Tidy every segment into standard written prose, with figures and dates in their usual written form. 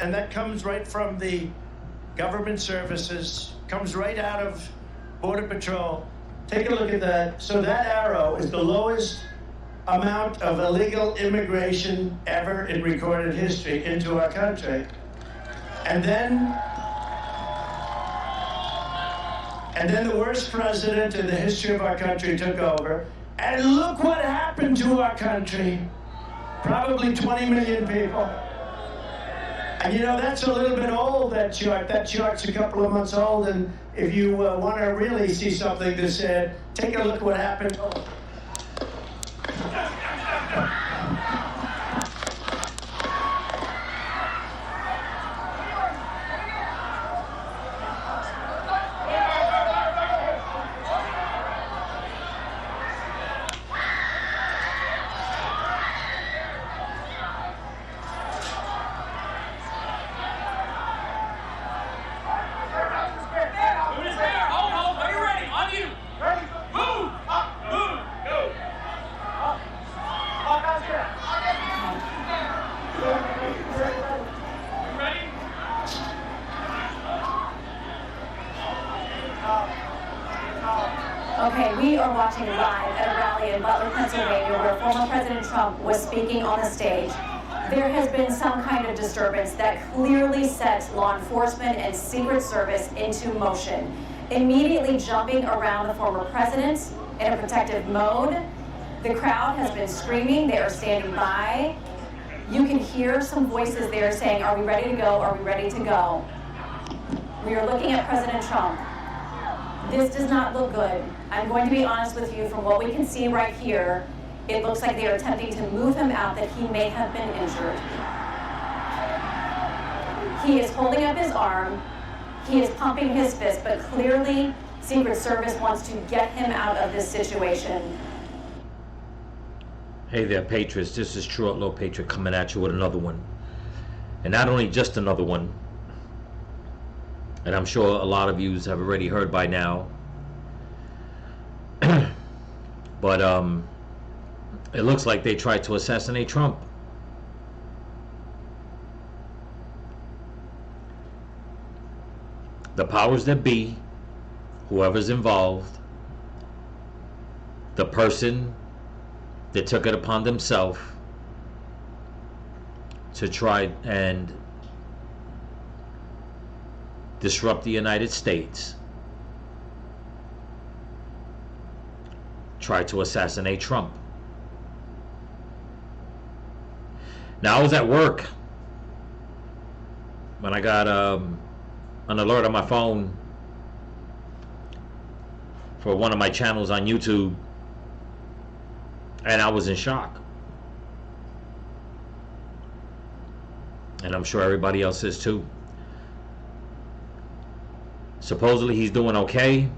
and that comes right from the government services, comes right out of Border Patrol. Take a look at that. So that arrow is the lowest amount of illegal immigration ever in recorded history into our country. And then the worst president in the history of our country took over. And look what happened to our country. Probably 20 million people. And you know, that's a little bit old, that chart. That chart's a couple of months old. And if you want to really see something that's sad, take a look at what happened. Okay, we are watching live at a rally in Butler, Pennsylvania, where former President Trump was speaking on the stage. There has been some kind of disturbance that clearly sets law enforcement and Secret Service into motion, immediately jumping around the former president in a protective mode. The crowd has been screaming. They are standing by. You can hear some voices there saying, "Are we ready to go? Are we ready to go?" We are looking at President Trump. This does not look good. I'm going to be honest with you, from what we can see right here, it looks like they are attempting to move him out, that he may have been injured. He is holding up his arm, he is pumping his fist, but clearly Secret Service wants to get him out of this situation. Hey there, Patriots. This is True Outlaw Patriot coming at you with another one. And not only just another one, and I'm sure a lot of you have already heard by now, but it looks like they tried to assassinate Trump. The powers that be, whoever's involved, the person that took it upon themselves to try and disrupt the United States, tried to assassinate Trump. Now, I was at work when I got an alert on my phone for one of my channels on YouTube, and I was in shock. And I'm sure everybody else is too. Supposedly he's doing okay,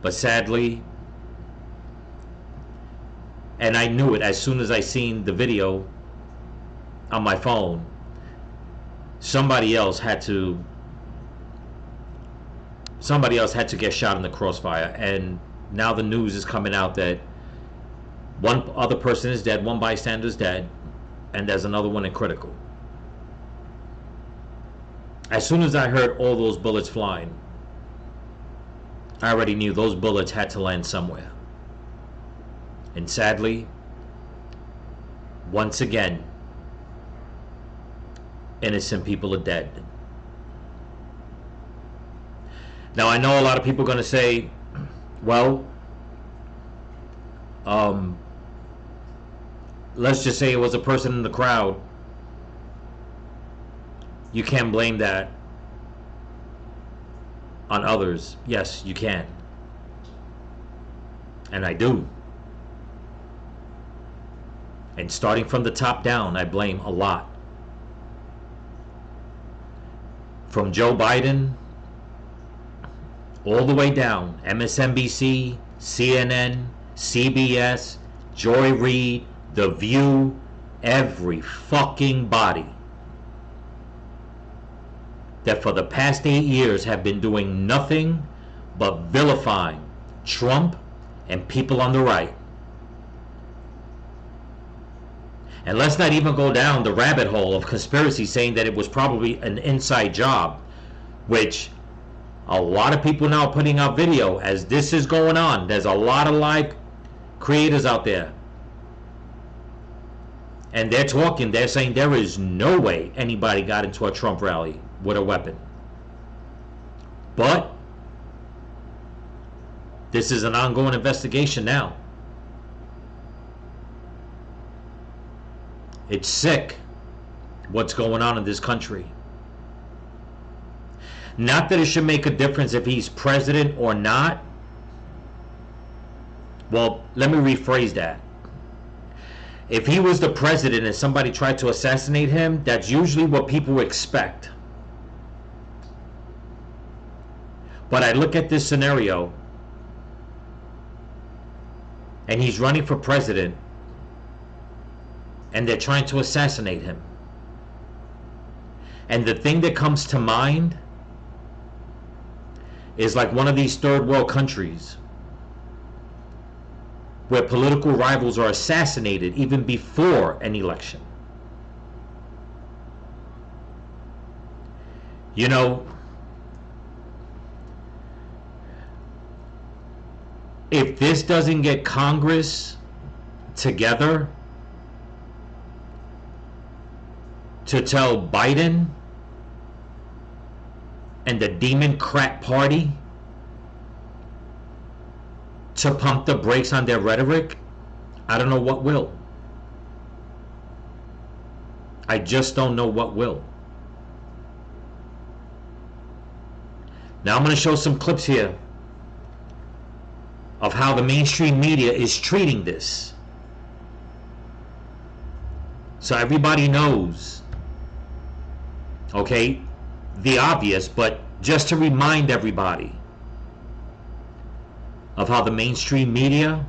but sadly, and I knew it as soon as I seen the video on my phone, somebody else had to get shot in the crossfire. And now the news is coming out that one other person is dead, one bystander is dead, and there's another one in critical. As soon as I heard all those bullets flying, I already knew those bullets had to land somewhere. And sadly, once again, innocent people are dead. Now, I know a lot of people are going to say, well, let's just say it was a person in the crowd. You can't blame that on others. Yes, you can. And I do. And starting from the top down, I blame a lot. From Joe Biden all the way down, MSNBC, CNN, CBS, Joy Reid, The View, every fucking body that for the past 8 years have been doing nothing but vilifying Trump and people on the right. And let's not even go down the rabbit hole of conspiracy saying that it was probably an inside job, which a lot of people now are putting out video as this is going on. There's a lot of live creators out there. And they're talking, they're saying there is no way anybody got into a Trump rally with a weapon. But this is an ongoing investigation now. It's sick what's going on in this country. Not that it should make a difference if he's president or not. Well, let me rephrase that. If he was the president and somebody tried to assassinate him, that's usually what people expect. But I look at this scenario, and he's running for president, and they're trying to assassinate him. And the thing that comes to mind is like one of these third world countries where political rivals are assassinated even before an election. You know, if this doesn't get Congress together to tell Biden and the Democrat Party to pump the brakes on their rhetoric, I don't know what will. I just don't know what will. Now I'm going to show some clips here of how the mainstream media is treating this, so everybody knows, okay, the obvious, but just to remind everybody of how the mainstream media,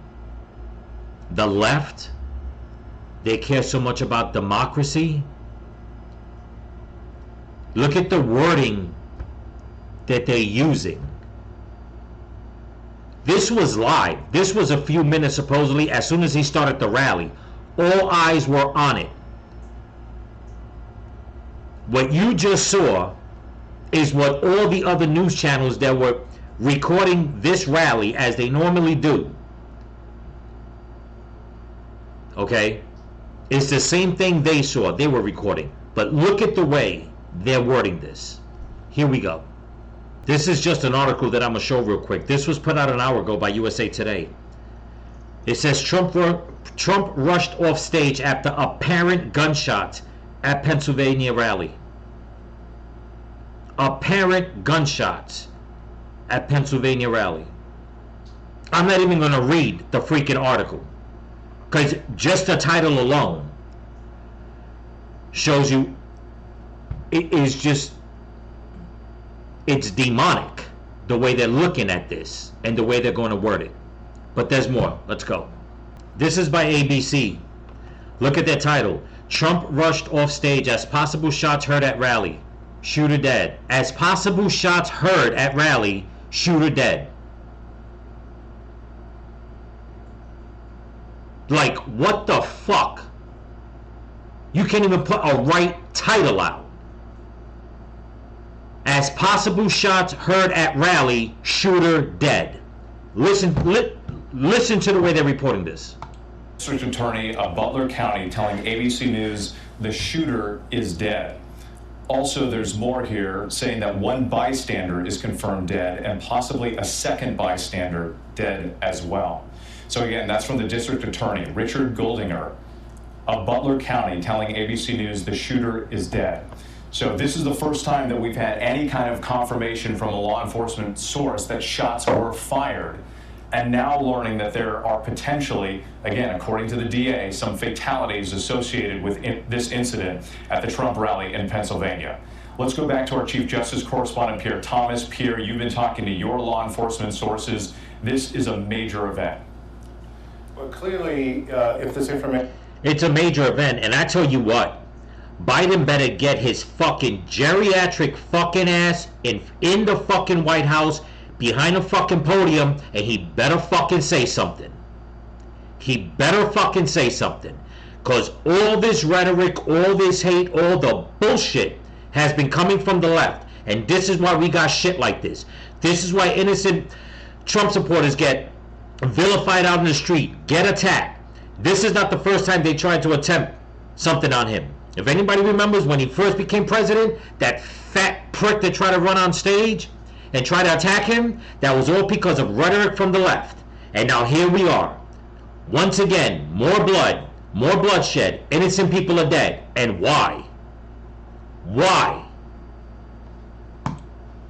the left, they care so much about democracy. Look at the wording that they're using. This was live. This was a few minutes supposedly as soon as he started the rally. All eyes were on it. What you just saw is what all the other news channels that were recording this rally as they normally do, okay, it's the same thing they saw, they were recording. But look at the way they're wording this. Here we go. This is just an article that I'm going to show real quick. This was put out an hour ago by USA Today. It says Trump rushed off stage after apparent gunshot at Pennsylvania rally. Apparent gunshots at Pennsylvania rally. I'm not even going to read the freaking article, because just the title alone shows you it is just, it's demonic the way they're looking at this and the way they're going to word it. But there's more. Let's go. This is by ABC. Look at their title. Trump rushed off stage as possible shots heard at rally. Shooter dead. As possible shots heard at rally, shooter dead. Like, what the fuck? You can't even put a right title out. As possible shots heard at rally, shooter dead. Listen to the way they're reporting this. District Attorney of Butler County telling ABC News the shooter is dead. Also, there's more here saying that one bystander is confirmed dead and possibly a second bystander dead as well. So again, that's from the District Attorney, Richard Goldinger of Butler County, telling ABC News the shooter is dead. So this is the first time that we've had any kind of confirmation from a law enforcement source that shots were fired. And now learning that there are potentially, again, according to the DA, some fatalities associated with this incident at the Trump rally in Pennsylvania. Let's go back to our Chief Justice correspondent, Pierre Thomas. Pierre, you've been talking to your law enforcement sources. This is a major event. Well, clearly, if this information... It's a major event, and I tell you what, Biden better get his fucking geriatric fucking ass in the fucking White House, behind a fucking podium, and he better fucking say something. He better fucking say something. Because all this rhetoric, all this hate, all the bullshit has been coming from the left. And this is why we got shit like this. This is why innocent Trump supporters get vilified out in the street, get attacked. This is not the first time they tried to attempt something on him. If anybody remembers when he first became president, that fat prick that tried to run on stage and try to attack him, that was all because of rhetoric from the left. And now here we are. Once again, more blood, more bloodshed, innocent people are dead. And why? Why?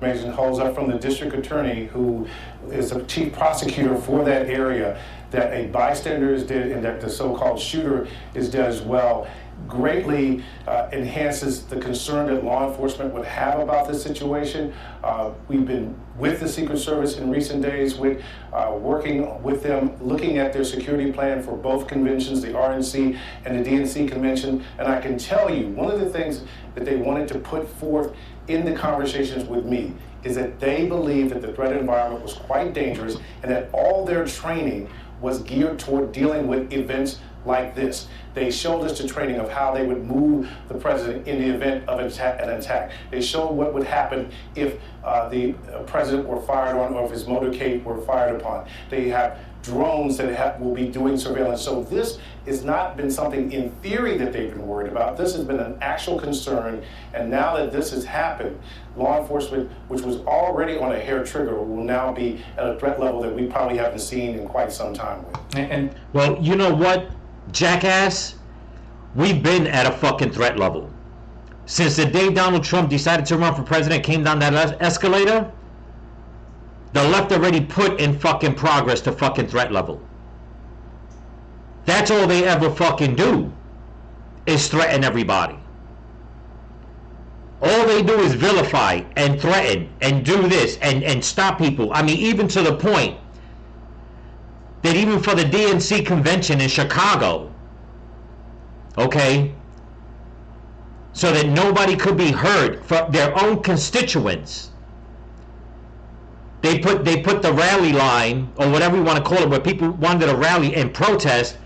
Information holds up from the district attorney, who is the chief prosecutor for that area, that a bystander is dead and that the so-called shooter is dead as well, greatly enhances the concern that law enforcement would have about this situation. We've been with the Secret Service in recent days, with working with them, looking at their security plan for both conventions, the RNC and the DNC convention. And I can tell you, one of the things that they wanted to put forth in the conversations with me is that they believe that the threat environment was quite dangerous and that all their training was geared toward dealing with events like this. They showed us the training of how they would move the president in the event of an attack. They showed what would happen if the president were fired on or if his motorcade were fired upon. They have drones that will be doing surveillance. So this has not been something in theory that they've been worried about. This has been an actual concern. And now that this has happened, law enforcement, which was already on a hair trigger, will now be at a threat level that we probably haven't seen in quite some time. And well, you know what, jackass? We've been at a fucking threat level. Since the day Donald Trump decided to run for president, came down that escalator, the left already put in fucking progress to fucking threat level. That's all they ever fucking do, is threaten everybody. All they do is vilify and threaten and do this and stop people. I mean, even to the point that even for the DNC convention in Chicago, okay, so that nobody could be heard from their own constituents, They put the rally line, or whatever you want to call it, where people wanted to rally and protest,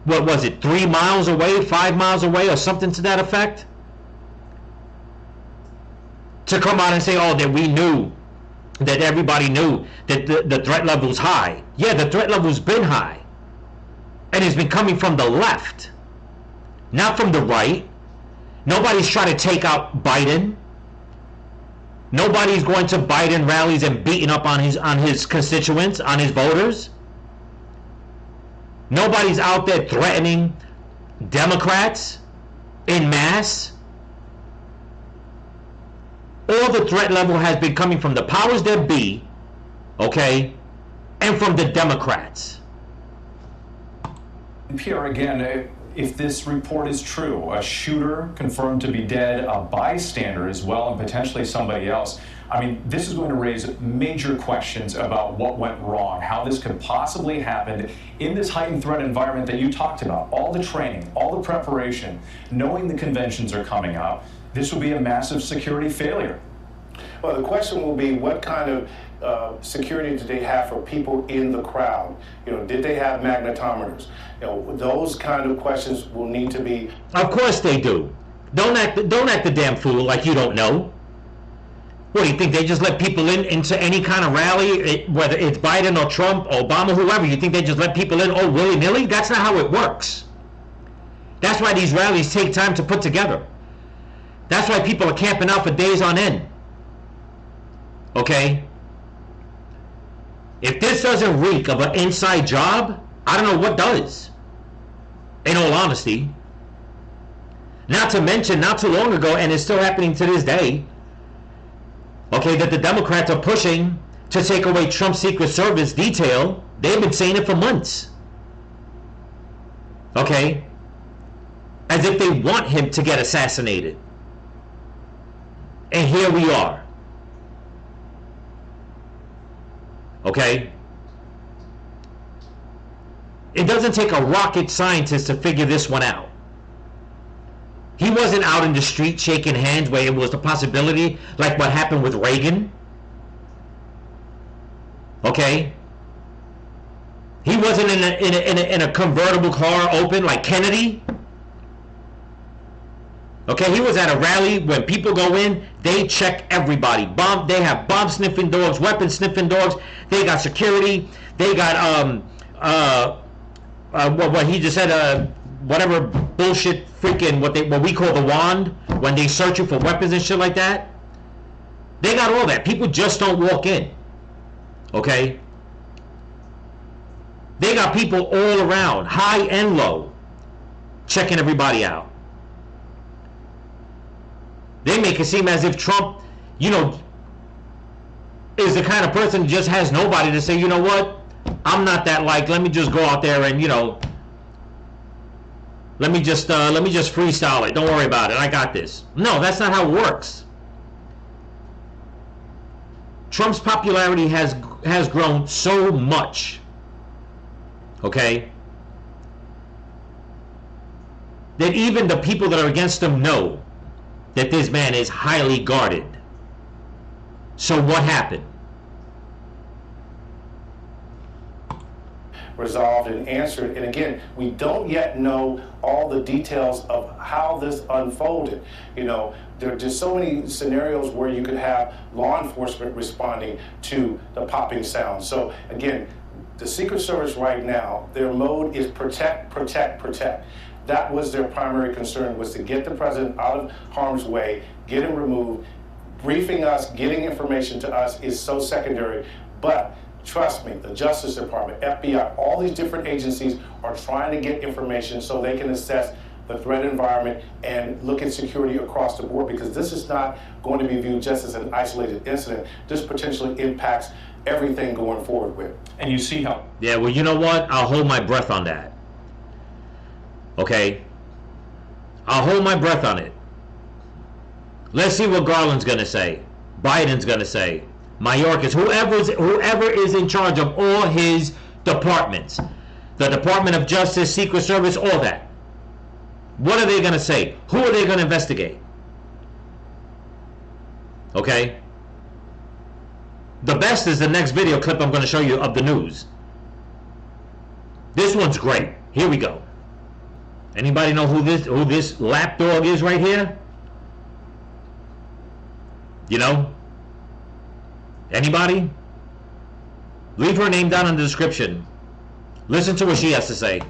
what was it, 3 miles away, 5 miles away, or something to that effect? To come out and say, oh, that we knew, that everybody knew that the threat level's high. Yeah, the threat level's been high. And it's been coming from the left, not from the right. Nobody's trying to take out Biden. Nobody's going to Biden rallies and beating up on his constituents, on his voters. Nobody's out there threatening Democrats in mass. All the threat level has been coming from the powers that be, okay, and from the Democrats. Pierre, again, if this report is true, a shooter confirmed to be dead, a bystander as well, and potentially somebody else, I mean, this is going to raise major questions about what went wrong, how this could possibly happen in this heightened threat environment that you talked about. All the training, all the preparation, knowing the conventions are coming up, this will be a massive security failure. Well, the question will be, what kind of security did they have for people in the crowd? You know, did they have magnetometers? You know, those kind of questions will need to be. Of course they do. Don't act the damn fool like you don't know. What, do you think they just let people into any kind of rally, whether it's Biden or Trump, Obama, whoever? You think they just let people in, willy-nilly? That's not how it works. That's why these rallies take time to put together. That's why people are camping out for days on end. Okay? If this doesn't reek of an inside job, I don't know what does. In all honesty. Not to mention, not too long ago, and it's still happening to this day, okay, that the Democrats are pushing to take away Trump's Secret Service detail. They've been saying it for months. Okay? As if they want him to get assassinated. And here we are. Okay? It doesn't take a rocket scientist to figure this one out. He wasn't out in the street shaking hands where it was the possibility, like what happened with Reagan. Okay? He wasn't in a convertible car open like Kennedy. Okay, he was at a rally. When people go in, they check everybody. They have bomb sniffing dogs, weapon sniffing dogs. They got security. They got what he just said, whatever bullshit freaking what we call the wand, when they search you for weapons and shit like that. They got all that. People just don't walk in. Okay? They got people all around, high and low, checking everybody out. They make it seem as if Trump, you know, is the kind of person who just has nobody to say, you know what, I'm not that like, let me just go out there and, you know, let me just freestyle it. Don't worry about it. I got this. No, that's not how it works. Trump's popularity has grown so much. Okay? That even the people that are against him know that this man is highly guarded. So what happened? Resolved and answered. And again, we don't yet know all the details of how this unfolded. You know, there are just so many scenarios where you could have law enforcement responding to the popping sound. So again, the Secret Service right now, their mode is protect, protect, protect. That was their primary concern, was to get the president out of harm's way, get him removed. Briefing us, getting information to us is so secondary. But trust me, the Justice Department, FBI, all these different agencies are trying to get information so they can assess the threat environment and look at security across the board, because this is not going to be viewed just as an isolated incident. This potentially impacts everything going forward with. And you see how... Yeah, well, you know what? I'll hold my breath on that. Okay? I'll hold my breath on it. Let's see what Garland's going to say. Biden's going to say. Mayorkas, whoever is in charge of all his departments. The Department of Justice, Secret Service, all that. What are they going to say? Who are they going to investigate? Okay? The best is the next video clip I'm going to show you of the news. This one's great. Here we go. Anybody know who this lapdog is right here? You know? Anybody? Leave her name down in the description. Listen to what she has to say.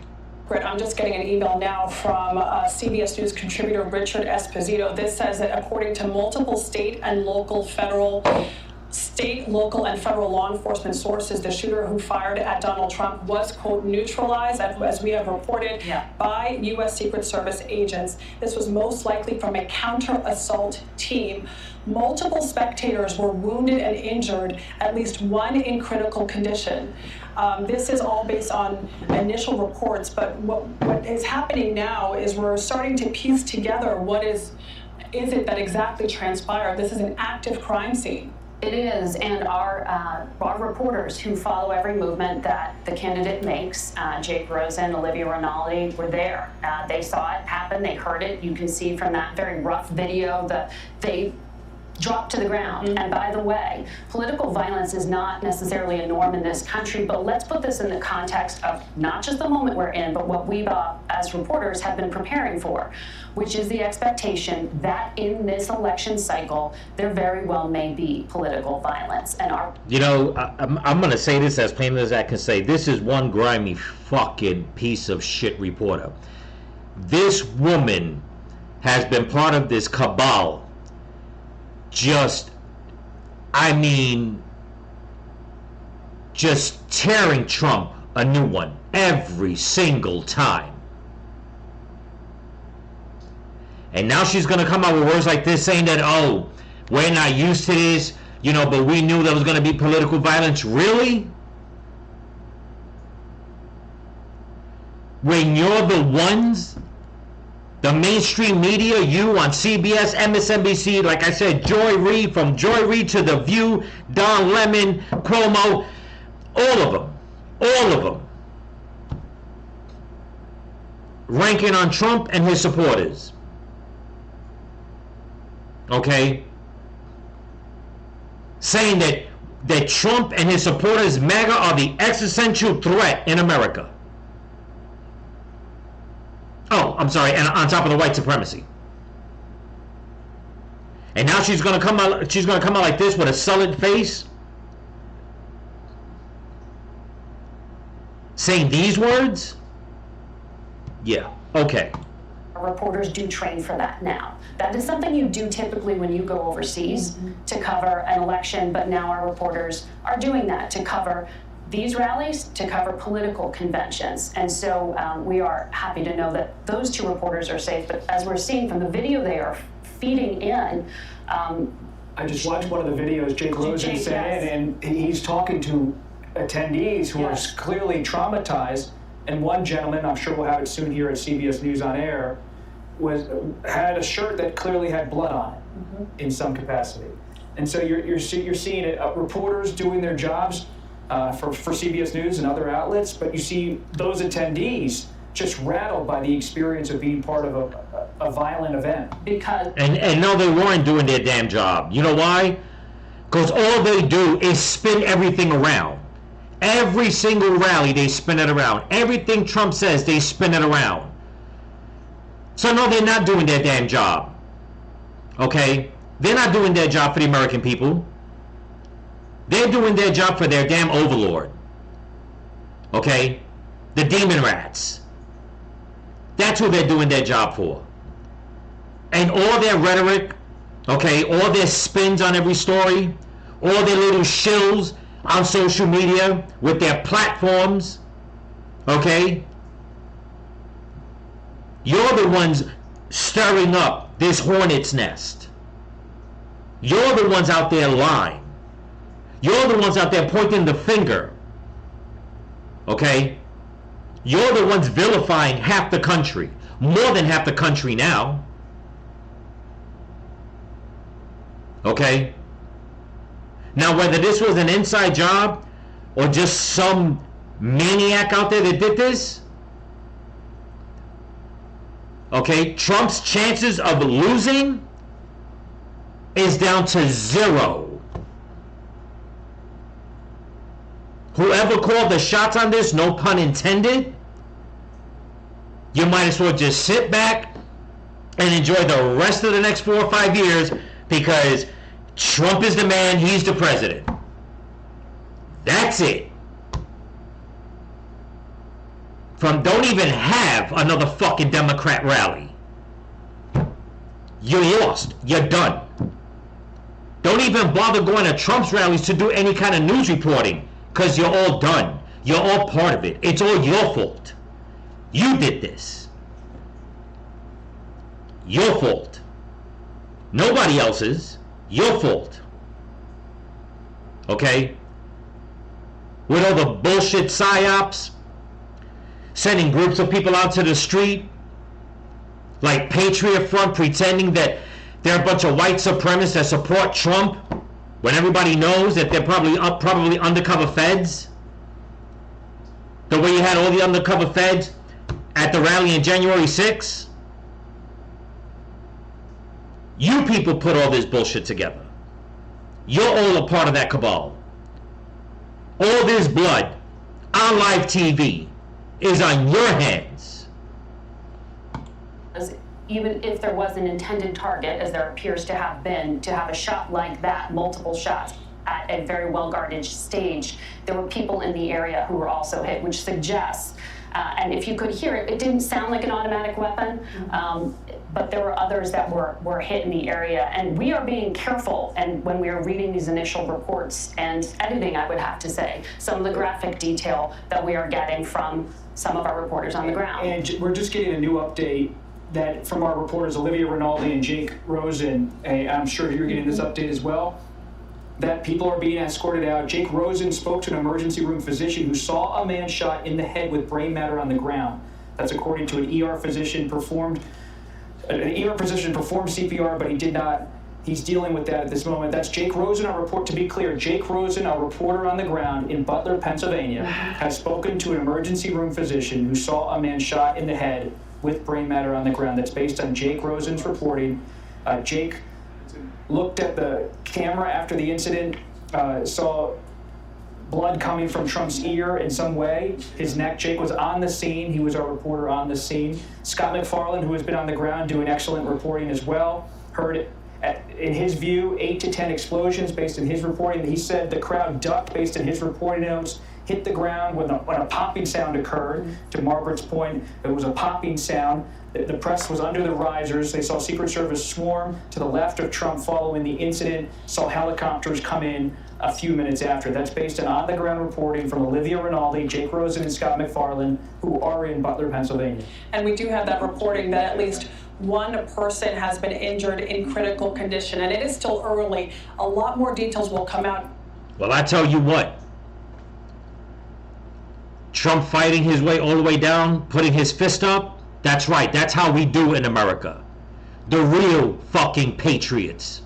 I'm just getting an email now from CBS News contributor Richard Esposito. This says that according to multiple state, local, and federal law enforcement sources, the shooter who fired at Donald Trump was, quote, neutralized, as we have reported, by U.S. Secret Service agents. This was most likely from a counter-assault team. Multiple spectators were wounded and injured, at least one in critical condition. This is all based on initial reports, but what is happening now is we're starting to piece together what is it that exactly transpired. This is an active crime scene. It is, and our reporters who follow every movement that the candidate makes, Jake Rosen, Olivia Rinaldi, were there. They saw it happen, they heard it. You can see from that very rough video that they dropped to the ground. And by the way, political violence is not necessarily a norm in this country, but let's put this in the context of not just the moment we're in, but what we as reporters have been preparing for, which is the expectation that in this election cycle, there very well may be political violence. And you know, I'm going to say this as plain as I can say. This is one grimy fucking piece of shit reporter. This woman has been part of this cabal. Just tearing Trump a new one every single time. And now she's going to come out with words like this saying that, oh, we're not used to this, you know, but we knew there was going to be political violence. Really? When you're the ones, the mainstream media, you on CBS, MSNBC, like I said, Joy Reid, from Joy Reid to The View, Don Lemon, Cuomo, all of them, ranking on Trump and his supporters. Okay? Saying that Trump and his supporters, MAGA, are the existential threat in America. Oh, I'm sorry, and on top of the white supremacy. And now she's gonna come out. She's gonna come out like this with a sullen face, saying these words. Yeah. Okay. Reporters do train for that now. That is something you do typically when you go overseas to cover an election, but now our reporters are doing that to cover these rallies, to cover political conventions. And so we are happy to know that those two reporters are safe, but as we're seeing from the video, they are feeding in. I just watched one of the videos Jake Rosen sent in, and he's talking to attendees who are clearly traumatized. And one gentleman, I'm sure we'll have it soon here at CBS News on Air, had a shirt that clearly had blood on it in some capacity. And so you're seeing it, reporters doing their jobs for CBS News and other outlets, but you see those attendees just rattled by the experience of being part of a violent event. And no, they weren't doing their damn job. You know why? Because all they do is spin everything around. Every single rally, they spin it around. Everything Trump says, they spin it around. So no, they're not doing their damn job. Okay? They're not doing their job for the American people. They're doing their job for their damn overlord. Okay? The demon rats. That's who they're doing their job for. And all their rhetoric, okay, all their spins on every story, all their little shills on social media with their platforms, okay? You're the ones stirring up this hornet's nest. You're the ones out there lying. You're the ones out there pointing the finger, okay? You're the ones vilifying half the country, more than half the country now, okay? Now, whether this was an inside job or just some maniac out there that did this, okay, Trump's chances of losing is down to 0. Whoever called the shots on this, no pun intended, you might as well just sit back and enjoy the rest of the next 4 or 5 years, because Trump is the man, he's the president. That's it. Don't even have another fucking Democrat rally. You're lost. You're done. Don't even bother going to Trump's rallies to do any kind of news reporting, because you're all done. You're all part of it. It's all your fault. You did this. Your fault. Nobody else's. Your fault. Okay? With all the bullshit psyops, sending groups of people out to the street, like Patriot Front, pretending that they're a bunch of white supremacists that support Trump, when everybody knows that they're probably undercover feds. The way you had all the undercover feds at the rally on January 6th. You people put all this bullshit together. You're all a part of that cabal. All this blood on live TV is on your hands. Even if there was an intended target, as there appears to have been, to have a shot like that, multiple shots at a very well-guarded stage, there were people in the area who were also hit, which suggests, and if you could hear it, it didn't sound like an automatic weapon, but there were others that were hit in the area. And we are being careful, and when we are reading these initial reports and editing, I would have to say, some of the graphic detail that we are getting from some of our reporters on the ground. And we're just getting a new update that from our reporters, Olivia Rinaldi and Jake Rosen, I'm sure you're getting this update as well, that people are being escorted out. Jake Rosen spoke to an emergency room physician who saw a man shot in the head with brain matter on the ground. That's according to an ER physician performed CPR, but he did not. He's dealing with that at this moment. That's Jake Rosen, our report. To be clear, Jake Rosen, our reporter on the ground in Butler, Pennsylvania, has spoken to an emergency room physician who saw a man shot in the head with brain matter on the ground. That's based on Jake Rosen's reporting. Jake looked at the camera after the incident, saw blood coming from Trump's ear in some way, his neck. Jake was on the scene. He was our reporter on the scene. Scott McFarland, who has been on the ground doing excellent reporting as well, heard In his view, 8 to 10 explosions based on his reporting. He said the crowd ducked based on his reporting notes, hit the ground when a popping sound occurred. To Margaret's point, there was a popping sound. The press was under the risers. They saw Secret Service swarm to the left of Trump following the incident, saw helicopters come in a few minutes after. That's based on the-ground reporting from Olivia Rinaldi, Jake Rosen, and Scott McFarland, who are in Butler, Pennsylvania. And we do have that reporting that at least one person has been injured in critical condition, and it is still early. A lot more details will come out. Well, I tell you what, Trump fighting his way all the way down, putting his fist up, that's right, that's how we do in America. The real fucking patriots.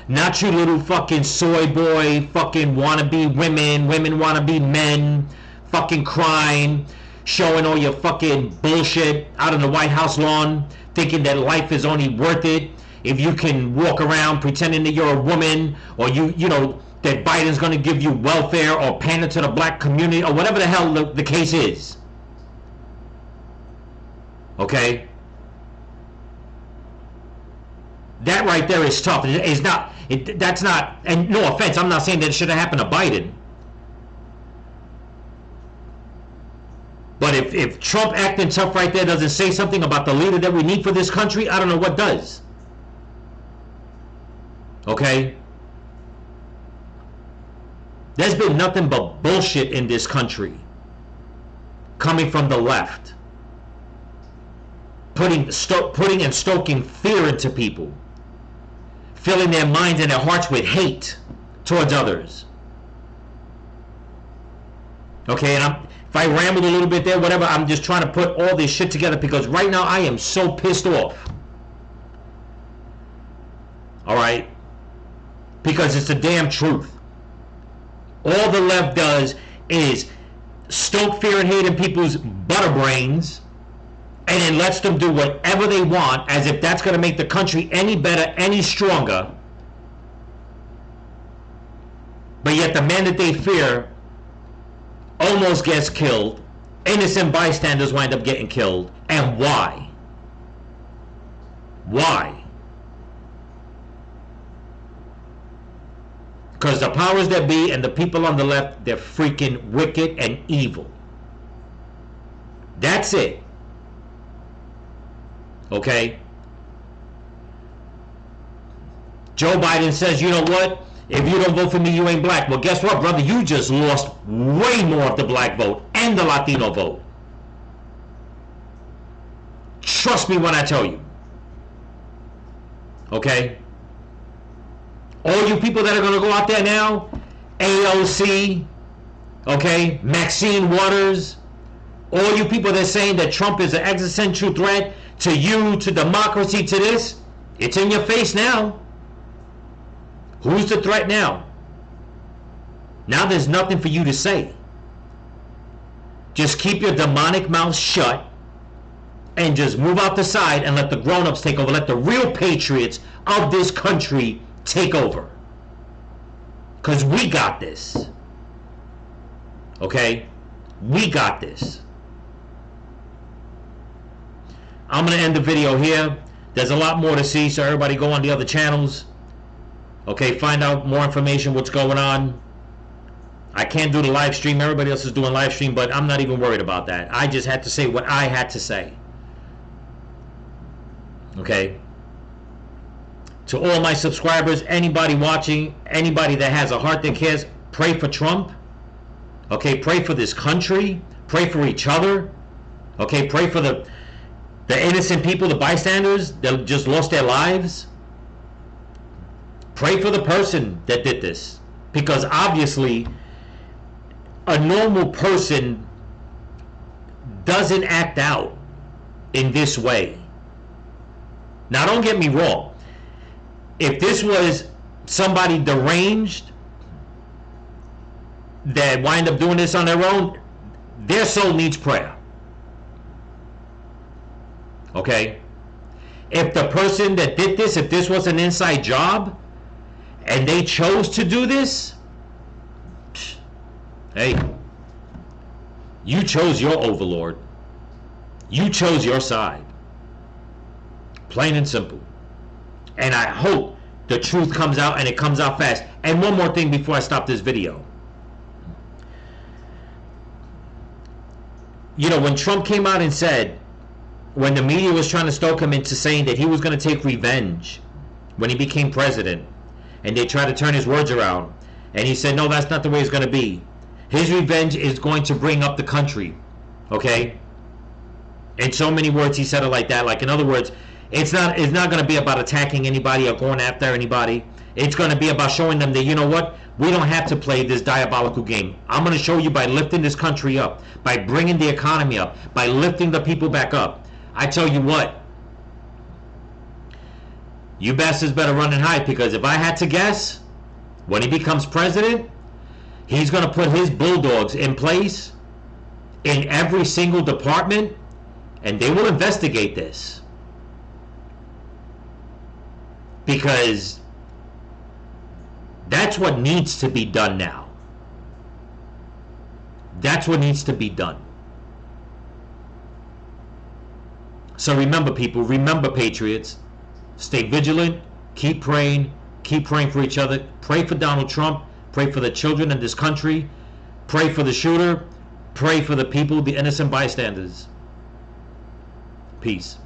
Not you little fucking soy boy, fucking wannabe women wannabe men, fucking crying, showing all your fucking bullshit out on the White House lawn, thinking that life is only worth it if you can walk around pretending that you're a woman, or you know, that Biden's gonna give you welfare or pander to the black community, or whatever the hell the case is. Okay? That right there is tough. It's not, that's not, and no offense, I'm not saying that it should have happened to Biden. But if Trump acting tough right there doesn't say something about the leader that we need for this country, I don't know what does. Okay? There's been nothing but bullshit in this country coming from the left. Putting and stoking fear into people. Filling their minds and their hearts with hate towards others. Okay, and if I rambled a little bit there, whatever, I'm just trying to put all this shit together because right now I am so pissed off. Alright? Because it's the damn truth. All the left does is stoke fear and hate in people's butterbrains and then lets them do whatever they want as if that's going to make the country any better, any stronger. But yet the man that they fear almost gets killed. Innocent bystanders wind up getting killed. And why? Why? Because the powers that be and the people on the left, they're freaking wicked and evil. That's it. Okay? Joe Biden says, you know what? If you don't vote for me, you ain't black. Well, guess what, brother? You just lost way more of the black vote and the Latino vote. Trust me when I tell you. Okay? All you people that are going to go out there now, AOC, okay, Maxine Waters, all you people that are saying that Trump is an existential threat to you, to democracy, to this, it's in your face now. Who's the threat now? Now there's nothing for you to say. Just keep your demonic mouth shut and just move out the side and let the grown-ups take over. Let the real patriots of this country take over. Because we got this. Okay? We got this. I'm going to end the video here. There's a lot more to see, so everybody go on the other channels. Okay, find out more information, what's going on. I can't do the live stream. Everybody else is doing live stream, but I'm not even worried about that. I just had to say what I had to say. Okay? To all my subscribers, anybody watching, anybody that has a heart that cares, pray for Trump. Okay, pray for this country. Pray for each other. Okay, pray for the innocent people, the bystanders that just lost their lives. Pray for the person that did this. Because obviously, a normal person doesn't act out in this way. Now, don't get me wrong. If this was somebody deranged that wind up doing this on their own, their soul needs prayer. Okay? If the person that did this, if this was an inside job, and they chose to do this, hey, you chose your overlord. You chose your side. Plain and simple. And I hope the truth comes out, and it comes out fast. And one more thing before I stop this video. You know, when Trump came out and said, when the media was trying to stoke him into saying that he was going to take revenge when he became president, and they tried to turn his words around, and he said, no, that's not the way it's going to be. His revenge is going to bring up the country, okay? In so many words, he said it like that. Like, in other words, it's not going to be about attacking anybody or going after anybody. It's going to be about showing them that, you know what, we don't have to play this diabolical game. I'm going to show you by lifting this country up, by bringing the economy up, by lifting the people back up. I tell you what, you bastards better run and hide, because if I had to guess, when he becomes president, he's going to put his bulldogs in place in every single department, and they will investigate this. Because that's what needs to be done now. That's what needs to be done. So remember, people, remember, patriots, stay vigilant, keep praying for each other, pray for Donald Trump, pray for the children in this country, pray for the shooter, pray for the people, the innocent bystanders. Peace.